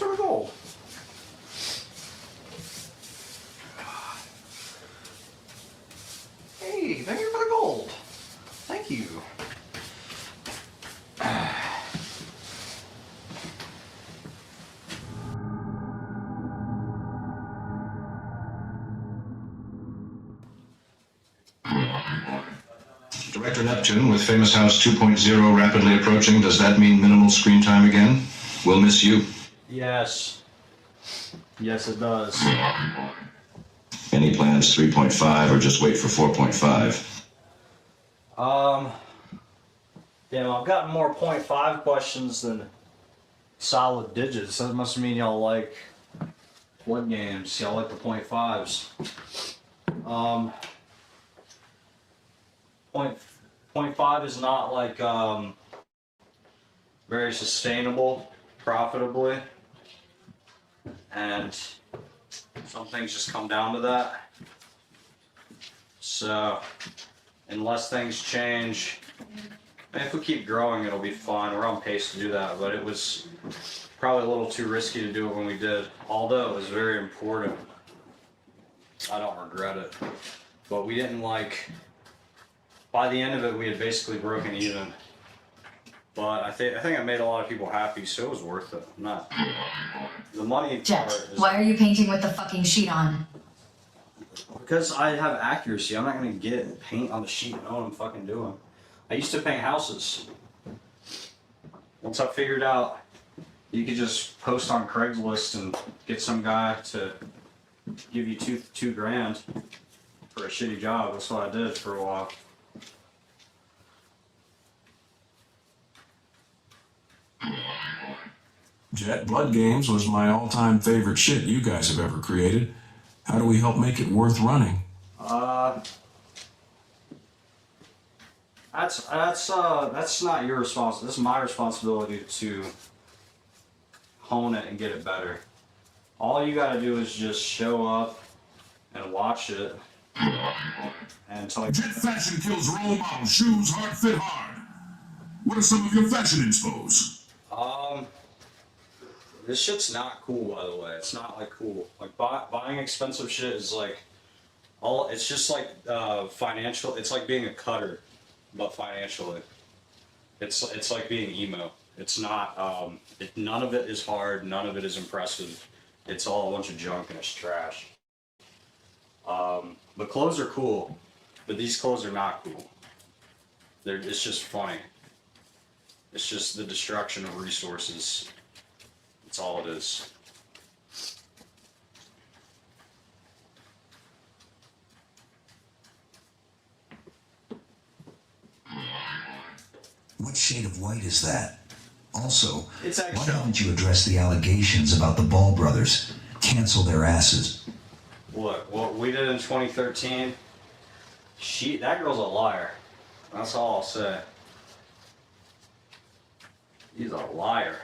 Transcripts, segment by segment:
for the gold. Hey, thank you for the gold. Thank you. Director Neptune, with Famous House 2.0 rapidly approaching, does that mean minimal screen time again? We'll miss you. Yes. Yes, it does. Any plans 3.5 or just wait for 4.5? Yeah, I've gotten more 0.5 questions than solid digits. That must mean y'all like blood games. Y'all like the 0.5s. 0.5 is not like very sustainable profitably, and some things just come down to that. So unless things change, if we keep growing, it'll be fine. We're on pace to do that, but it was probably a little too risky to do it when we did. Although it was very important, I don't regret it. But we didn't like. By the end of it, we had basically broken even. But I think I made a lot of people happy, so it was worth it. Not the money. Jet, why are you painting with the fucking sheet on? Because I have accuracy. I'm not gonna get paint on the sheet. I know what I'm fucking doing. I used to paint houses. Once I figured out you could just post on Craigslist and get some guy to give you two grand for a shitty job. That's what I did for a while. Jet, Blood Games was my all-time favorite shit you guys have ever created. How do we help make it worth running? That's not your responsibility. This is my responsibility to hone it and get it better. All you gotta do is just show up and watch it and tell Jet fashion kills role model shoes, hard fit hard. What are some of your fashion inspos? This shit's not cool, by the way. It's not like cool. Like buying expensive shit is like it's just like financial. It's like being a cutter, but financially. It's like being emo. It's not. None of it is hard. None of it is impressive. It's all a bunch of junk and it's trash. But clothes are cool, but these clothes are not cool. It's just funny. It's just the destruction of resources. That's all it is. What shade of white is that? Also, It's why eggshell. haven't you addressed the allegations about the Ball brothers? Cancel their asses. Look, what we did in 2013, that girl's a liar. That's all I'll say. He's a liar.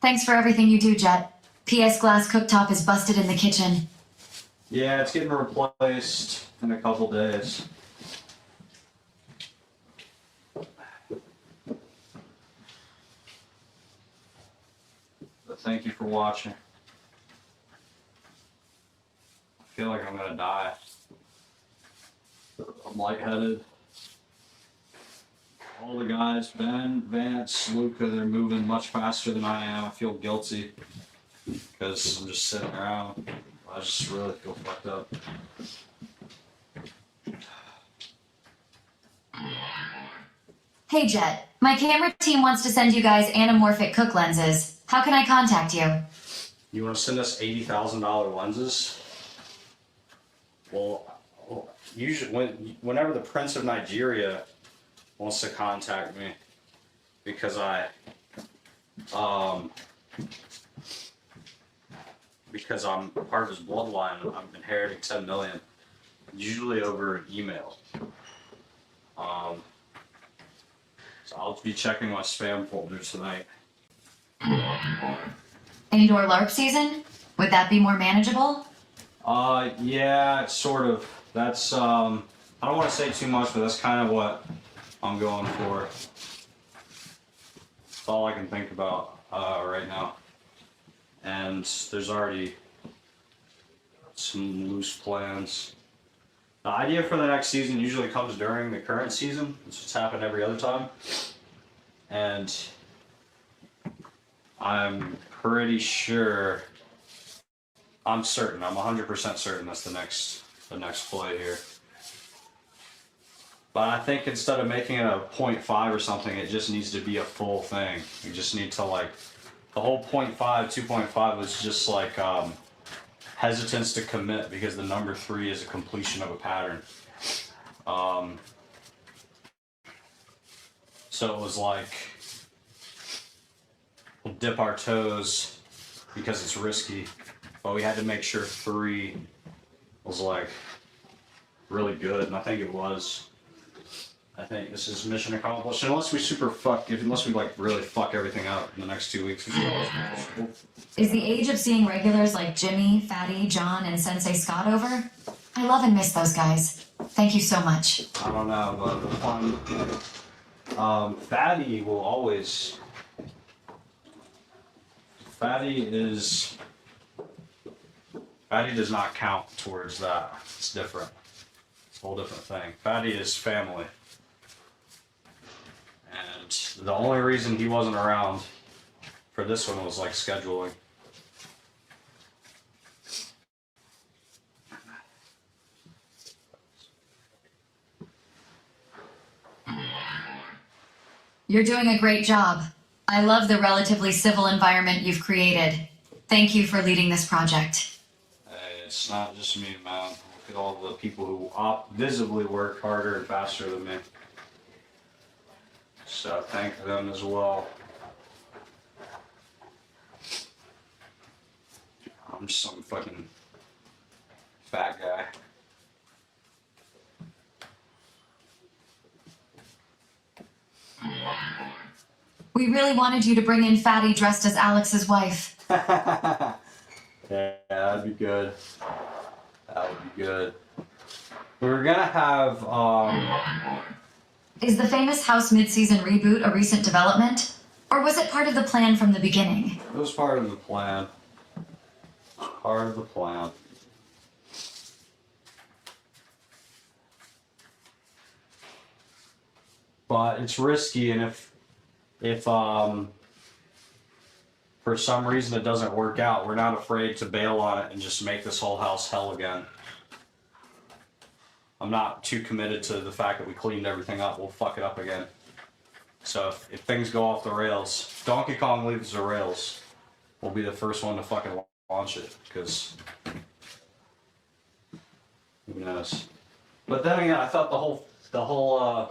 Thanks for everything you do, Jet. PS glass cooktop is busted in the kitchen. Yeah, it's getting replaced in a couple days. But thank you for watching. I feel like I'm gonna die. I'm lightheaded. All the guys, Ben, Vance, Luca, they're moving much faster than I am. I feel guilty because I'm just sitting around. I just really feel fucked up. Hey, Jet. My camera team wants to send you guys anamorphic cook lenses. How can I contact you? You want to send us $80,000 lenses? Well, usually whenever the Prince of Nigeria wants to contact me, because because I'm part of his bloodline, I'm inheriting 10 million, usually over email. So I'll be checking my spam folder tonight. Indoor LARP season? Would that be more manageable? Yeah, sort of. That's I don't want to say too much, but that's kind of what I'm going for. That's all I can think about right now. And there's already some loose plans. The idea for the next season usually comes during the current season. It's what's happened every other time. And I'm pretty sure, I'm certain, I'm 100% certain that's the next play here. But I think instead of making it a 0.5 or something, it just needs to be a full thing. You just need to like, the whole 0.5, 2.5 was just like hesitance to commit because the number 3 is a completion of a pattern. So it was like, we'll dip our toes because it's risky, but we had to make sure 3 was like really good, and I think it was. I think this is mission accomplished, unless we like really fuck everything up in the next 2 weeks. Is the age of seeing regulars like Jimmy, Fatty, John, and Sensei Scott over? I love and miss those guys. Thank you so much. I don't know, but Fatty will always. Fatty does not count towards that. It's different. It's a whole different thing. Fatty is family. And the only reason he wasn't around for this one was like scheduling. You're doing a great job. I love the relatively civil environment you've created. Thank you for leading this project. Hey, it's not just me, man. Look at all the people who visibly work harder and faster than me. So thank them as well. I'm just some fucking fat guy. We really wanted you to bring in Fatty dressed as Alex's wife. Yeah, that'd be good. That would be good. We were gonna have, Is the famous house mid-season reboot a recent development? Or was it part of the plan from the beginning? it was part of the plan. Part of the plan. But it's risky, and if for some reason it doesn't work out, we're not afraid to bail on it and just make this whole house hell again. I'm not too committed to the fact that we cleaned everything up. We'll fuck it up again. So if things go off the rails, if Donkey Kong leaves the rails, we'll be the first one to fucking launch it, because who knows. But then again, I thought the whole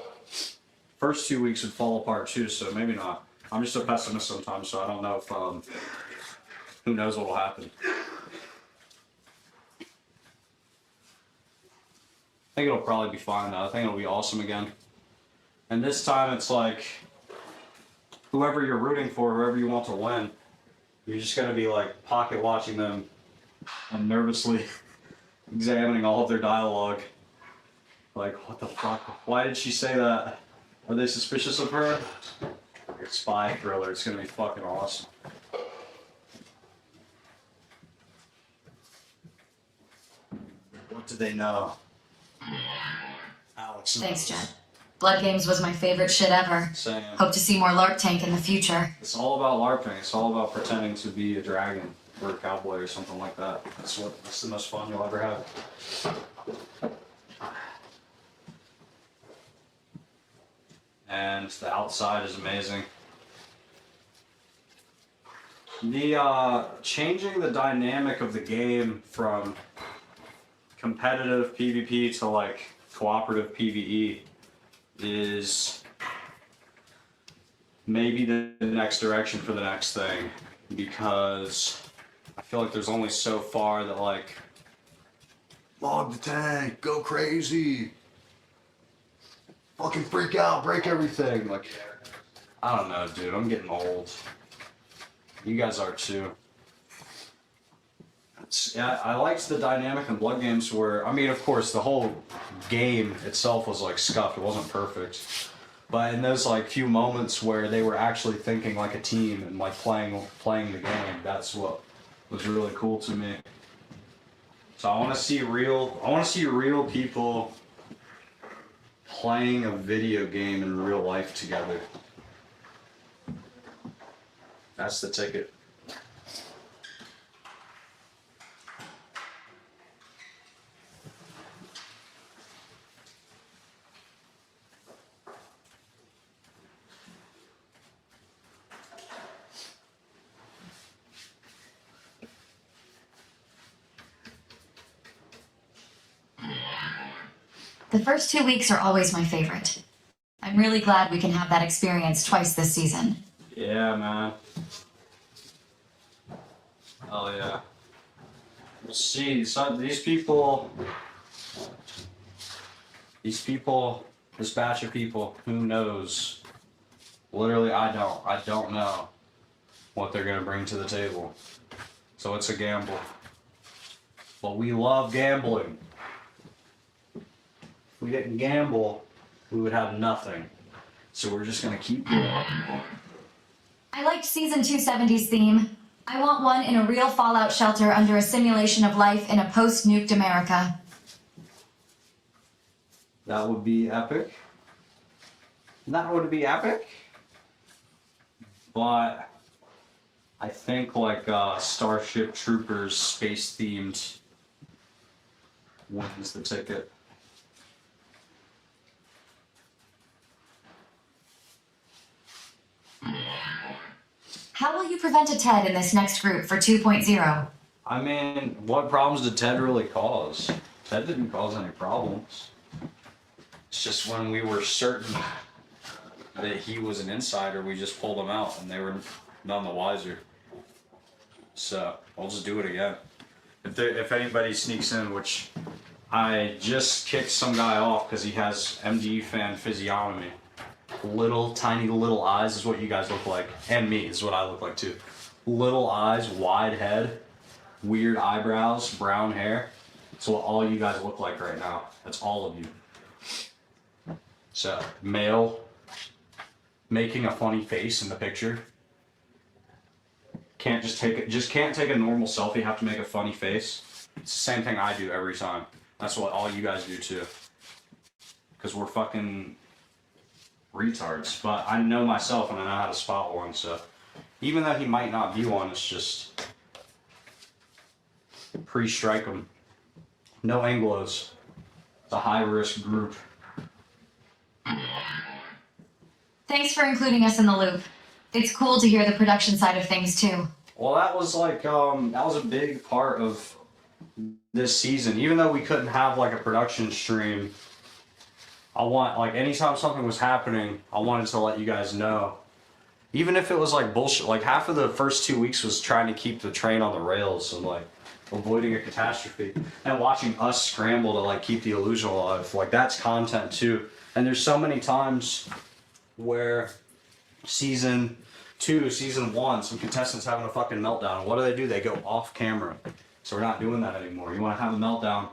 first 2 weeks would fall apart too, so maybe not. I'm just a pessimist sometimes, so I don't know if who knows what will happen. I think it'll probably be fine though. I think it'll be awesome again. And this time it's like, whoever you're rooting for, whoever you want to win, you're just gonna be like pocket watching them and nervously examining all of their dialogue. Like, what the fuck? Why did she say that? Are they suspicious of her? Like a spy thriller. It's gonna be fucking awesome. What do they know? Alex. Thanks, Jen. Blood Games was my favorite shit ever. Same. Hope to see more LARP Tank in the future. It's all about LARPing. It's all about pretending to be a dragon or a cowboy or something like that. That's the most fun you'll ever have. And the outside is amazing. The changing the dynamic of the game from competitive PvP to like cooperative PvE is maybe the next direction for the next thing, because I feel like there's only so far that like log the tank, go crazy, fucking freak out, break everything. Like, I don't know, dude. I'm getting old. You guys are too. Yeah, I liked the dynamic in Blood Games where, I mean, of course, the whole game itself was like scuffed. It wasn't perfect. But in those like few moments where they were actually thinking like a team and like playing the game, that's what was really cool to me. So I want to see real people playing a video game in real life together. That's the ticket. The first 2 weeks are always my favorite. I'm really glad we can have that experience twice this season. Yeah, man. Oh yeah. We'll see. So these people, this batch of people, who knows? Literally, I don't know what they're gonna bring to the table. So it's a gamble. But we love gambling. If we didn't gamble, we would have nothing. So we're just gonna keep doing it. I liked Season 270's theme. I want one in a real fallout shelter under a simulation of life in a post-nuked America. That would be epic. That would be epic. But I think like Starship Troopers space themed wins the ticket. How will you prevent a Ted in this next group for 2.0? I mean, what problems did Ted really cause? Ted didn't cause any problems. It's just when we were certain that he was an insider, we just pulled him out and they were none the wiser. So, I'll just do it again. If anybody sneaks in, which I just kicked some guy off because he has MDE fan physiognomy. Little, tiny little eyes is what you guys look like. And me is what I look like too. Little eyes, wide head, weird eyebrows, brown hair. That's what all you guys look like right now. That's all of you. So, male, making a funny face in the picture. Can't can't take a normal selfie, have to make a funny face. It's the same thing I do every time. That's what all you guys do too. Because we're fucking retards. But I know myself and I know how to spot one, so even though he might not be one, it's just pre-strike him. No Anglos. It's a high-risk group. Thanks for including us in the loop. It's cool to hear the production side of things too. Well, that was like, that was a big part of this season. Even though we couldn't have like a production stream, I want, like, anytime something was happening, I wanted to let you guys know. Even if it was like bullshit, like half of the first 2 weeks was trying to keep the train on the rails and like avoiding a catastrophe. And watching us scramble to like keep the illusion alive, like that's content too. And there's so many times where season 2, season 1, some contestants having a fucking meltdown. What do? They go off camera. So we're not doing that anymore. You want to have a meltdown,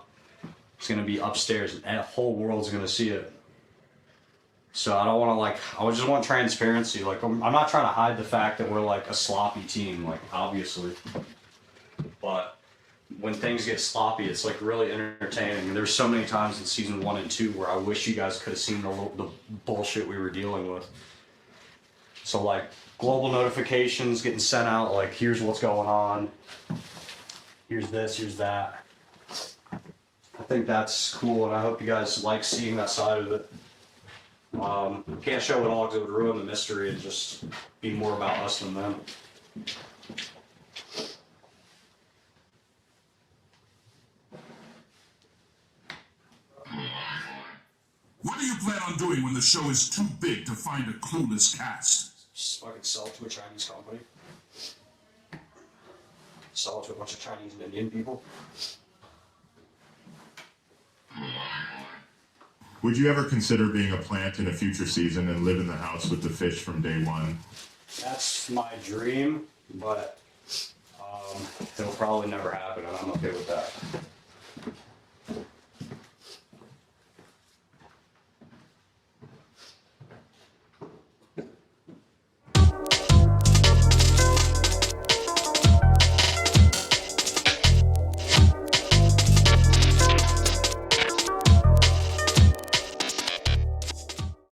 it's going to be upstairs and the whole world's going to see it. So I don't want to like, I just want transparency. Like I'm not trying to hide the fact that we're like a sloppy team, like obviously. But when things get sloppy, it's like really entertaining. There's so many times in season 1 and 2 where I wish you guys could have seen the bullshit we were dealing with. So like global notifications getting sent out, like here's what's going on. Here's this, here's that. I think that's cool and I hope you guys like seeing that side of it. Can't show it all because it would ruin the mystery and just be more about us than them. What do you plan on doing when the show is too big to find a clueless cast? Just fucking sell it to a Chinese company. Sell it to a bunch of Chinese and Indian people. Would you ever consider being a plant in a future season and live in the house with the fish from day one? That's my dream, but It'll probably never happen, and I'm okay with that.